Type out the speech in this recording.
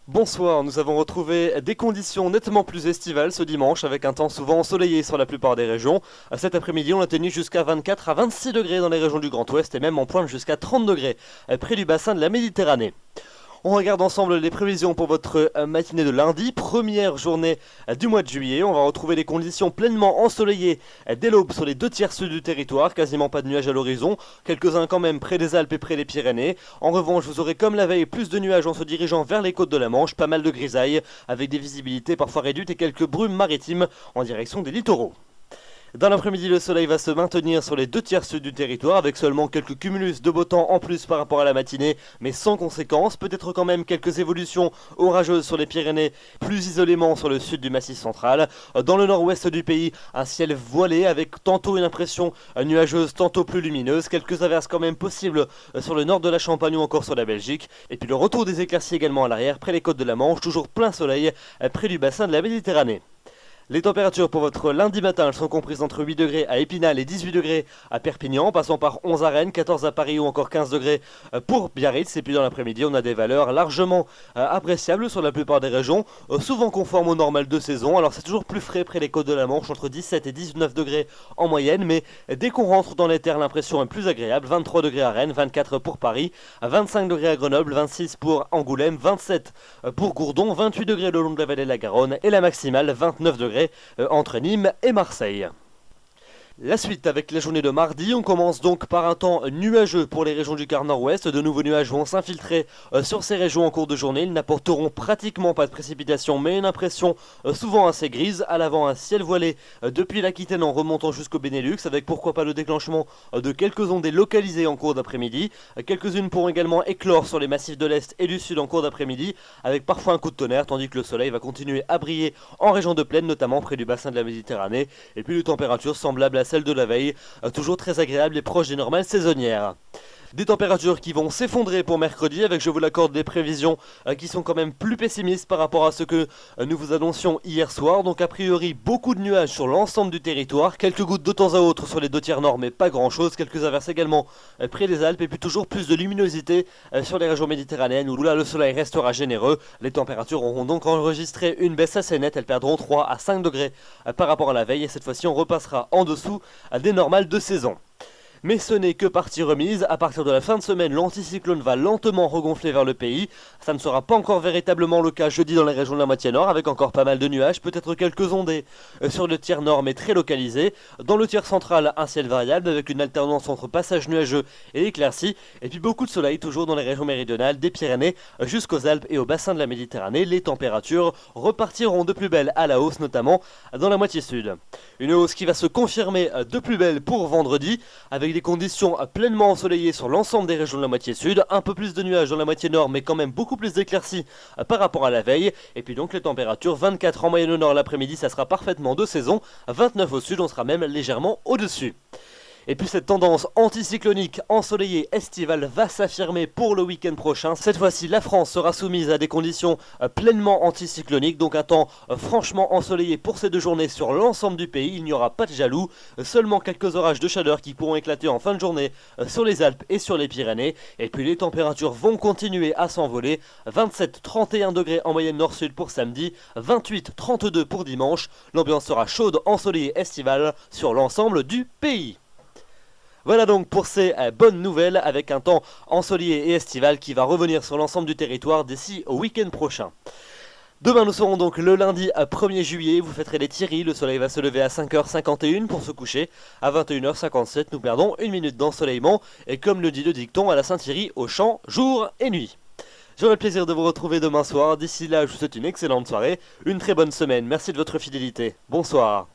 Bonsoir, nous avons retrouvé des conditions nettement plus estivales ce dimanche avec un temps souvent ensoleillé sur la plupart des régions. Cet après-midi, on a tenu jusqu'à 24 à 26 degrés dans les régions du Grand Ouest et même en pointe jusqu'à 30 degrés près du bassin de la Méditerranée. On regarde ensemble les prévisions pour votre matinée de lundi, première journée du mois de juillet. On va retrouver des conditions pleinement ensoleillées dès l'aube sur les 2/3 sud du territoire, quasiment pas de nuages à l'horizon, quelques-uns quand même près des Alpes et près des Pyrénées. En revanche, vous aurez comme la veille plus de nuages en se dirigeant vers les côtes de la Manche, pas mal de grisailles, avec des visibilités parfois réduites et quelques brumes maritimes en direction des littoraux. Dans l'après-midi, le soleil va se maintenir sur les 2/3 sud du territoire avec seulement quelques cumulus de beau temps en plus par rapport à la matinée, mais sans conséquence. Peut-être quand même quelques évolutions orageuses sur les Pyrénées, plus isolément sur le sud du Massif central. Dans le nord-ouest du pays, un ciel voilé avec tantôt une impression nuageuse, tantôt plus lumineuse. Quelques averses quand même possibles sur le nord de la Champagne ou encore sur la Belgique. Et puis le retour des éclaircies également à l'arrière, près les côtes de la Manche, toujours plein soleil près du bassin de la Méditerranée. Les températures pour votre lundi matin, elles sont comprises entre 8 degrés à Épinal et 18 degrés à Perpignan, passant par 11 à Rennes, 14 à Paris ou encore 15 degrés pour Biarritz. Et puis dans l'après-midi, on a des valeurs largement appréciables sur la plupart des régions, souvent conformes au normal de saison. Alors c'est toujours plus frais près des côtes de la Manche, entre 17 et 19 degrés en moyenne, mais dès qu'on rentre dans les terres, l'impression est plus agréable. 23 degrés à Rennes, 24 pour Paris, 25 degrés à Grenoble, 26 pour Angoulême, 27 pour Gourdon, 28 degrés le long de la vallée de la Garonne et la maximale 29 degrés entre Nîmes et Marseille. La suite avec la journée de mardi, on commence donc par un temps nuageux pour les régions du quart nord-ouest. De nouveaux nuages vont s'infiltrer sur ces régions en cours de journée. Ils n'apporteront pratiquement pas de précipitations, mais une impression souvent assez grise. À l'avant, un ciel voilé depuis l'Aquitaine en remontant jusqu'au Benelux, avec pourquoi pas le déclenchement de quelques ondées localisées en cours d'après-midi. Quelques-unes pourront également éclore sur les massifs de l'Est et du Sud en cours d'après-midi, avec parfois un coup de tonnerre, tandis que le soleil va continuer à briller en région de plaine, notamment près du bassin de la Méditerranée. Et puis les températures semblables à celle de la veille, toujours très agréable et proche des normales saisonnières. Des températures qui vont s'effondrer pour mercredi avec, je vous l'accorde, des prévisions qui sont quand même plus pessimistes par rapport à ce que nous vous annoncions hier soir. Donc a priori beaucoup de nuages sur l'ensemble du territoire, quelques gouttes de temps à autre sur les 2/3 nord mais pas grand chose, quelques averses également près des Alpes et puis toujours plus de luminosité sur les régions méditerranéennes où là le soleil restera généreux. Les températures auront donc enregistré une baisse assez nette, elles perdront 3 à 5 degrés par rapport à la veille et cette fois-ci on repassera en dessous des normales de saison. Mais ce n'est que partie remise, à partir de la fin de semaine, l'anticyclone va lentement regonfler vers le pays. Ça ne sera pas encore véritablement le cas jeudi dans les régions de la moitié nord, avec encore pas mal de nuages, peut-être quelques ondées sur le tiers nord, mais très localisées. Dans le tiers central, un ciel variable, avec une alternance entre passage nuageux et éclaircies, et puis beaucoup de soleil, toujours dans les régions méridionales, des Pyrénées jusqu'aux Alpes et au bassin de la Méditerranée. Les températures repartiront de plus belle à la hausse, notamment dans la moitié sud. Une hausse qui va se confirmer de plus belle pour vendredi, avec des conditions pleinement ensoleillées sur l'ensemble des régions de la moitié sud, un peu plus de nuages dans la moitié nord mais quand même beaucoup plus d'éclaircies par rapport à la veille, et puis donc les températures 24 en moyenne au nord l'après-midi, ça sera parfaitement de saison, 29 au sud, on sera même légèrement au-dessus. Et puis cette tendance anticyclonique ensoleillée estivale va s'affirmer pour le week-end prochain. Cette fois-ci, la France sera soumise à des conditions pleinement anticycloniques, donc un temps franchement ensoleillé pour ces 2 journées sur l'ensemble du pays. Il n'y aura pas de jaloux, seulement quelques orages de chaleur qui pourront éclater en fin de journée sur les Alpes et sur les Pyrénées. Et puis les températures vont continuer à s'envoler. 27-31 degrés en moyenne nord-sud pour samedi, 28-32 pour dimanche. L'ambiance sera chaude, ensoleillée, estivale sur l'ensemble du pays. Voilà donc pour ces bonnes nouvelles avec un temps ensoleillé et estival qui va revenir sur l'ensemble du territoire d'ici au week-end prochain. Demain nous serons donc le lundi 1er juillet, vous fêterez les Thierry, le soleil va se lever à 5h51 pour se coucher. À 21h57 nous perdons 1 minute d'ensoleillement et comme le dit le dicton à la Saint-Thierry, au champ, jour et nuit. J'aurai le plaisir de vous retrouver demain soir, d'ici là je vous souhaite une excellente soirée, une très bonne semaine, merci de votre fidélité, bonsoir.